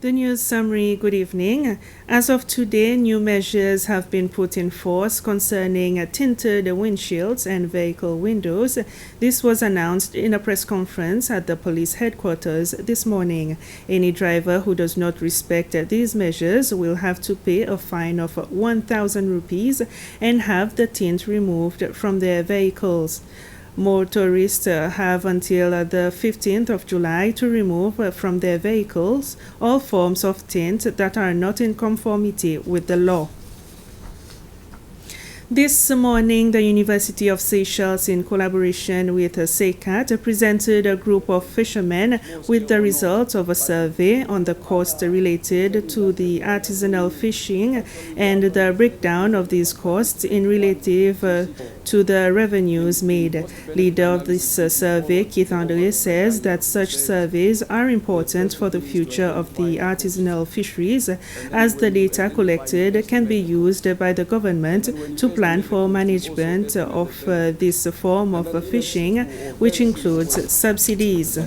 The news summary, good evening. As of today, new measures have been put in force concerning tinted windshields and vehicle windows. This was announced in a press conference at the police headquarters this morning. Any driver who does not respect these measures will have to pay a fine of 1,000 rupees and have the tint removed from their vehicles. Motorists have until the 15th of July to remove from their vehicles all forms of tint that are not in conformity with the law. This morning, the University of Seychelles, in collaboration with SECAT, presented a group of fishermen with the results of a survey on the costs related to the artisanal fishing and the breakdown of these costs in relative to the revenues made. Leader of this survey, Keith Andre, says that such surveys are important for the future of the artisanal fisheries, as the data collected can be used by the government to plan for management of this form of fishing, which includes subsidies.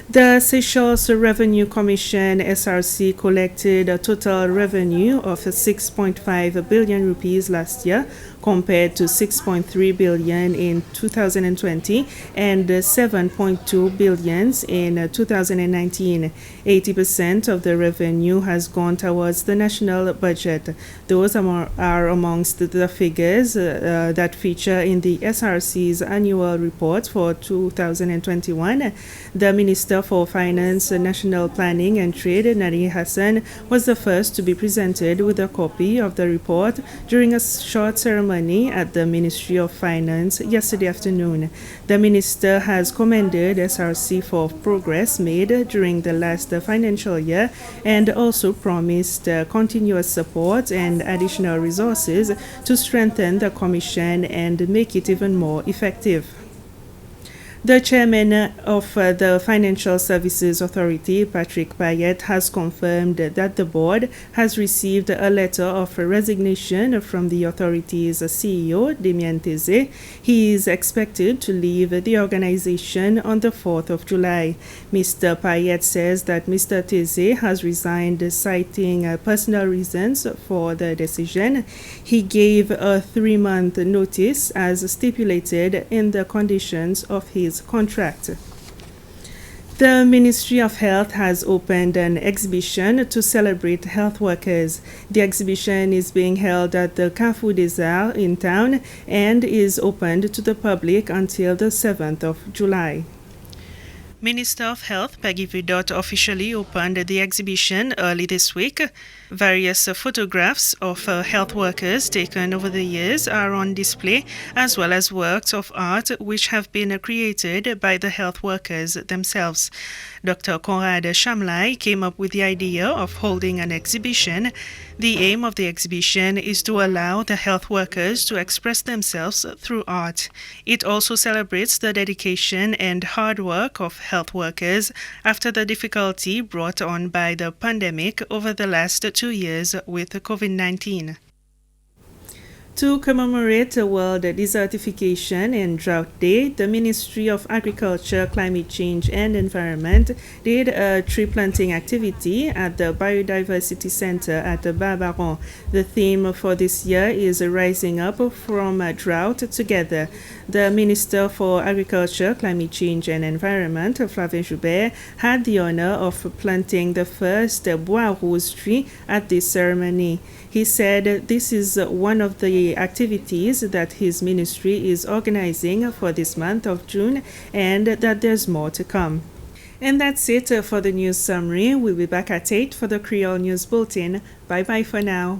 The Seychelles Revenue Commission (SRC) collected a total revenue of 6.5 billion rupees last year, compared to 6.3 billion in 2020 and 7.2 billion in 2019. 80% of the revenue has gone towards the national budget. Those are amongst the figures that feature in the SRC's annual report for 2021. The Minister for Finance, National Planning and Trade, Nari Hassan, was the first to be presented with a copy of the report during a short ceremony at the Ministry of Finance yesterday afternoon. The minister has commended SRC for progress made during the last financial year and also promised continuous support and additional resources to strengthen the commission and make it even more effective. The chairman of the Financial Services Authority, Patrick Payet, has confirmed that the board has received a letter of resignation from the authority's CEO, Damien Teze. He is expected to leave the organization on the 4th of July. Mr. Payet says that Mr. Teze has resigned citing personal reasons for the decision. He gave a 3-month notice as stipulated in the conditions of his contract. The Ministry of Health has opened an exhibition to celebrate health workers. The exhibition is being held at the Carrefour des Arts in town and is opened to the public until the 7th of July. Minister of Health Peggy Vidot officially opened the exhibition early this week. Various photographs of health workers taken over the years are on display, as well as works of art which have been created by the health workers themselves. Dr. Conrad Shamlai came up with the idea of holding an exhibition. The aim of the exhibition is to allow the health workers to express themselves through art. It also celebrates the dedication and hard work of health workers after the difficulty brought on by the pandemic over the last 2 years with COVID-19. To commemorate World Desertification and Drought Day, the Ministry of Agriculture, Climate Change and Environment did a tree planting activity at the Biodiversity Center at Barbaron. The theme for this year is Rising Up from Drought Together. The Minister for Agriculture, Climate Change and Environment, Flavien Joubert, had the honor of planting the first Bois Rose tree at this ceremony. He said this is one of the activities that his ministry is organizing for this month of June and that there's more to come. And that's it for the news summary. We'll be back at 8 for the Creole News Bulletin. Bye-bye for now.